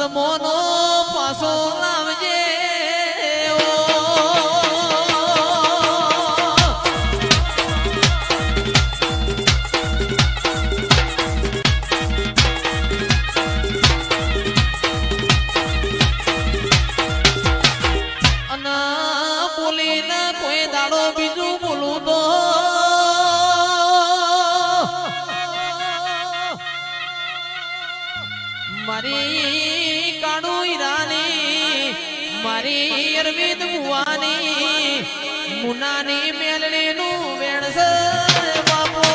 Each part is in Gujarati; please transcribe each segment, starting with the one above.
અજમોનો પાછો લાવજે અને બોલીને કોઈ દાડો બીજું બોલું તો મારી કાળુ હીરાની મારી અરવિંદ ભુવાની મુનાની મેલડીનું વેણસ બાપો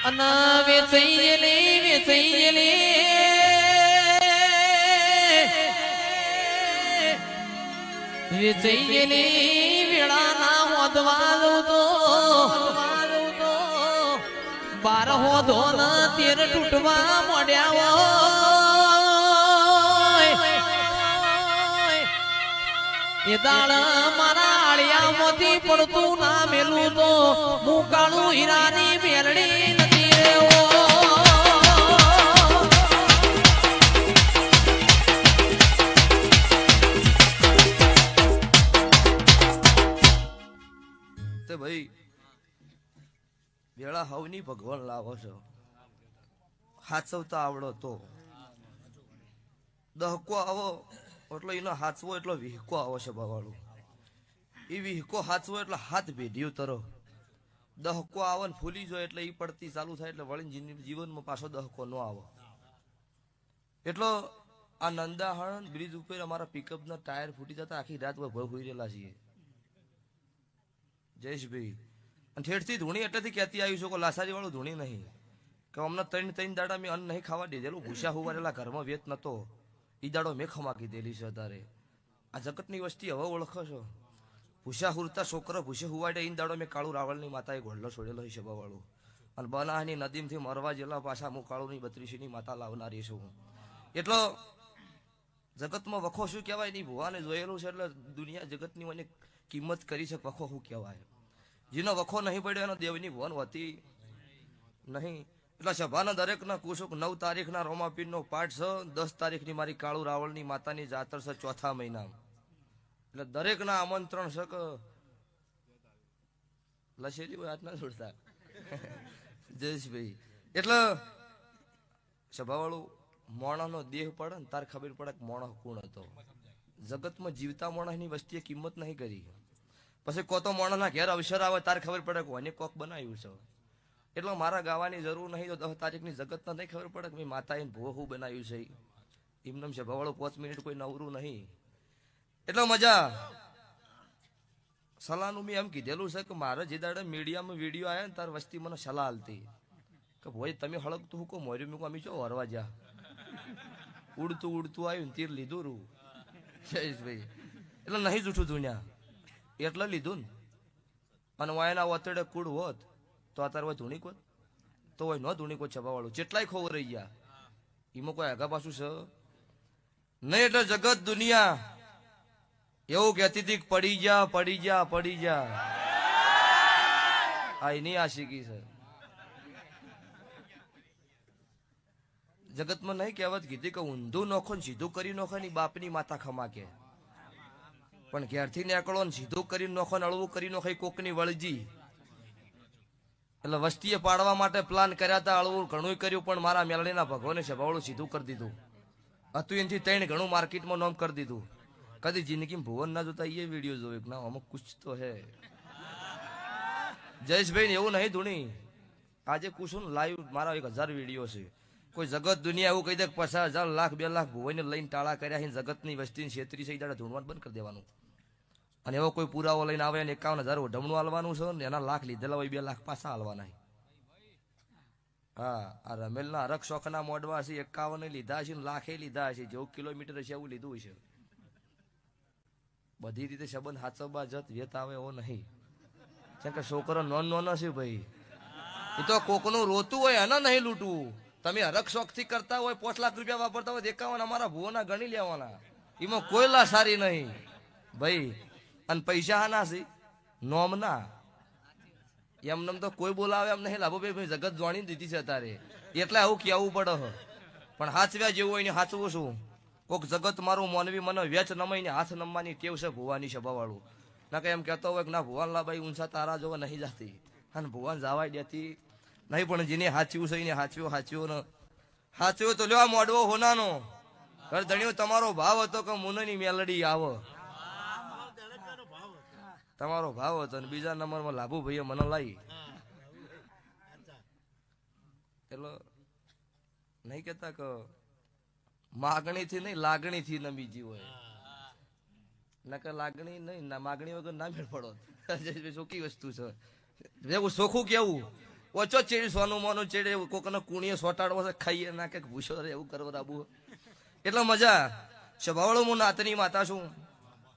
અને વેચાઈ ગયેલી વેળાના હોદવા તો 12 હોદો ને 13 તૂટવા મોડ્યા એ દાળ મારા આળિયામાંથી પડતું ના મેલું તો હું કાળુ હીરાની મેલડી નથી રેવો ભાઈ વેળા હવની ભગવાન લાવો છો હાચવતા આવડો તો દહકો આવો એટલે એનો હાચવો એટલો વિહકો આવો છે બાવાળું એ વિહકો હાચવો એટલે હાથ ભેઢ્યું તરો દહકો આવો ને ફૂલી જાય એટલે એ પડતી ચાલુ થાય એટલે વળીને જીવનમાં પાછો દહકો ન આવો એટલો આ નંદાહણ બ્રિજ ઉપર અમારા પિકઅપના ટાયર ફૂટી જતા આખી રાત ભર હોઈ રહેલા છીએ જયેશભાઈ અને ઠેઠથી ધૂણી એટલેથી કહેતી આવ્યું છું કે લાસારી વાળું ધૂણી નહીં કે અમને 3 દાડા મેં અન્ન નહીં ખાવા દીધેલું ભૂસા હુવારેલા ઘરમાં વેત નતો ઈ દાડો મેં ખમાકી દેલી છે તારે આ જગતની વસ્તી હવે ઓળખો છો ભૂસા હુરતા છોકરો ભૂસે હુવાડે ઈ દાડો મેં કાળુ રાવળની માતાએ ઘોડલો છોડેલો છે સભાવાળું અને બનાહની નદીમથી મરવા જેલા પાછા હું કાળુની 32ની માતા લાવનારી છું એટલો જગતમાં વખો શું કહેવાય નહીં ભુવાને જોયેલું છે એટલે દુનિયા જગતની મને કિંમત કરી છે વખો શું કહેવાય જેનો વખો નહીં પડ્યો એનો દેવની ભવન હોતી નહીં એટલે સભાના દરેકના કુશુક 9 તારીખના રોમાપીરનો પાઠ છે 10 તારીખની મારી કાળુ રાવળની માતાની જાતર છે ચોથા મહિના એટલે દરેકના આમંત્રણ છે કે લસેલી હોય હાથ ના છોડતા જયેશભાઈ એટલે સભાવાળું મોણાનો દેહ પડે ને તાર ખબર પડે કે મોણો કોણ હતો જગતમાં જીવતા માણસની વસ્તીએ કિંમત નહીં કરી પછી કો તો માણસના ઘેર અવસર આવે તારે ખબર પડે કે એને કોક બનાવ્યું છે એટલે મારા ગાવાની જરૂર નહીં તો 10 તારીખની જગતને નહીં ખબર પડે કે ભાઈ માતાએ ભૂવો શું બનાવ્યું છે એમનેમ છે ભવાળો 5 મિનિટ કોઈ નવરું નહીં એટલે મજા સલાહનું મેં એમ કીધેલું છે કે મારે જે દાડે મીડિયામાં વિડીયો આવ્યા ને તાર વસ્તી મને સલાહ આલતી કે ભાઈ તમે હળગતું હું કહું મોર્યું મૂકું અમે ચો હરવા જા ઉડતું આવ્યું ને તીર લીધું રૂ જયેશભાઈ એટલે નહીં જૂઠું દુનિયા એટલે લીધું ને અને વાયના વતડે કુડ હોત તો અત્યારે હોય ધૂણી કોત તો હોય ન ધૂણી કોત છપાવાળું જેટલાય ખોવ રહી ગયા એમાં કોઈ આગા પાછું છે નહીં એટલે જગત દુનિયા એવું કહેતી હતી પડી જા આ એની આશિકી છે જગતમાં નહીં કહેવત કીધી કે ઊંધું નોખો ને સીધું કરી નોખો ની બાપની માતા ખમા કે પણ ઘેરથી નીકળો ને સીધું કરી નોખો ને અળવું કરી નોખો કોકની વળજી એટલે વસ્તીએ પાડવા માટે પ્લાન કર્યા હતા અળવું ઘણું કર્યું પણ મારા મેલડીના ભગવાને સભાવાળું સીધું કરી દીધું હતું એનથી 3 ઘણું માર્કેટમાં નોમ કરી દીધું કદી જિંદગીમાં ભુવન ના જોતા એ વિડીયો જોયો ના અમુક કુછ તો હે જયેશભાઈ એવું નહીં ધૂણી આજે કુશું લાઈવ મારા 1000 વિડીયો છે કોઈ જગત દુનિયા એવું કહી દે 50,000 લાખ 2 લાખ ભુવને લઈને ટાળા કર્યા જગતની વસ્તીની છેતરી છે દાડા ધૂણવાનું બંધ કરી દેવાનું અને એવો કોઈ પુરાવો લઈને આવે ને 51,000 ઓઢમણું હાલવાનું છે ને એના લાખ લીધેલા હોય 2 લાખ પાછા હાલવાના હા આ રમેલના હરક શોખના મોડવા છે 51 લીધા છે ને લાખે લીધા છે જેવું કિલોમીટર છે એવું લીધું છે બધી રીતે સંબંધ હાચવવા જત વેત આવે એવો નહીં કેમ કે છોકરો નોન છે ભાઈ એ તો કોકનું રોતું હોય એને નહીં લૂંટવું તમે હરક શોખથી કરતા હોય 5 લાખ રૂપિયા વાપરતા હોય 51 અમારા ભુવોના ગણી લેવાના એમાં કોઈ લા સારી નહીં ભાઈ અને પૈસા હા ના છે નોમ ના એમને તો કોઈ બોલાવે એમ નહીં લાભુભાઈ જગત જોણી દીધી છે અત્યારે એટલે આવું કેવું પડે હ પણ હાચવ્યા જેવું હોય ને હાચવું શું કોક જગત મારું મોનવી મને વેચ નમાઈને હાથ નમવાની ટેવ છે ભુવાની સભાવાળું ના કે એમ કહેતો હોય કે ના ભુવાન લાભાઈ ઊંચા તારા જોવા નહીં જાતી અને ભુવાન જવાય દેતી નહીં પણ જેને હાચ્યું છે એને હાચ્યું ને હાચ્યું તો લ્યો મોડવો હોનાનો ઘર ધણ્યો તમારો ભાવ હતો કે મુનની મેલડી આવો તમારો ભાવ હતો અને બીજા નંબરમાં લાભુ ભાઈએ મને લાવી એટલે નહીં કેતા કે માગણી થી નહીં લાગણી થી નમી જી હોય નકર લાગણી નહીં ના માગણી વગર ના મેળ પડો ચોખ્ખી વસ્તુ છે એવું ચોખ્ખું કેવું ઓછો ચેડી સોનું મોનું ચેડે કોકને કુણીએ સોટાડવો છે ખાઈએ ના કે ભૂસો એવું કરવા આબુ એટલે મજા સ્વભાવળો હું નાતની માતા છું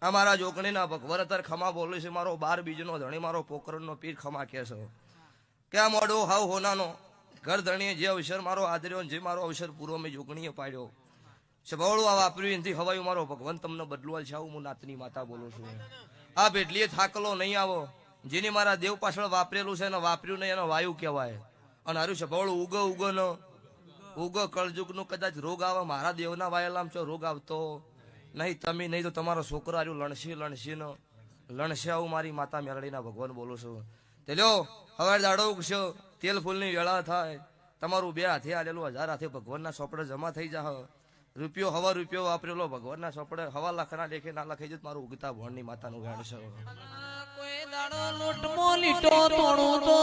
આ મારા જોગણીના ભગવર અત્યારે ખમા બોલે છે મારો બાર બીજનો ધણી મારો પોકરણનો પીર ખમા કે છે કે આ મોડો હાવ હોનાનો ઘર ધણીએ જે અવસર મારો આદર્યો જે મારો અવસર પૂરો મેં જોગણીએ પાડ્યો સ્વભાવળું આ વાપર્યું એનાથી હવાયું મારો ભગવાન તમને બદલવા છે હું નાતની માતા બોલું છું આ ભેટલીએ થાકલો નહીં આવો જેને મારા દેવ પાછળ વાપરેલું છે એને વાપર્યું નહીં એનો વાયુ કહેવાય અને હારું સ્વભાવળું ઉગો કળજુગનું કદાચ રોગ આવે મારા દેવના વાયેલામ છો રોગ આવતો નહીં તમે નહીં તો તમારો છોકરો આર્યું લણશે આવું મારી માતા મેલડીના ભગવાન બોલું છું તે લ્યો હવે દાડો ઉગશો તેલ ફૂલની વેળા થાય તમારું 2 હાથે આલેલું 1000 હાથે ભગવાનના સોપડે જમા થઈ જા રૂપિયો હવા રૂપિયો વાપરેલો ભગવાનના સોપડે 1.5 લાખના લેખે ના લખાઈ જત મારું ઉગતા ભણની માતાનું ગાડ છે કોઈ દાડો લૂંટમો લીટો તોડું તો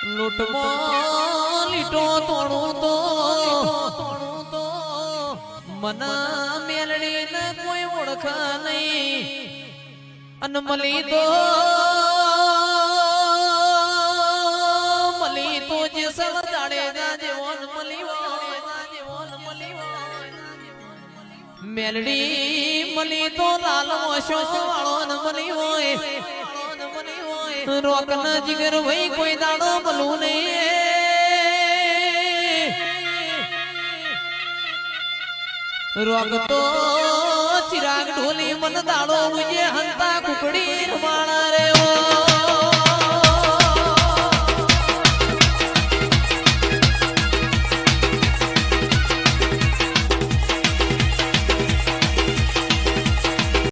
લૂંટમો લીટો તોડું તો મન મેલડી ને કોઈ ઓળખ નહીં અન મલી તો જે સળ જાડે જેવો મલી મેલડી મલી તો લાલ મોશો વાળો ન મલી હોય રોક ન જીગર વઈ કોઈ દાડો મલું નહીં રોક તો ચિરાગ ઢોલી મન દાડો ઉજે હંતા કુકડી માણા રે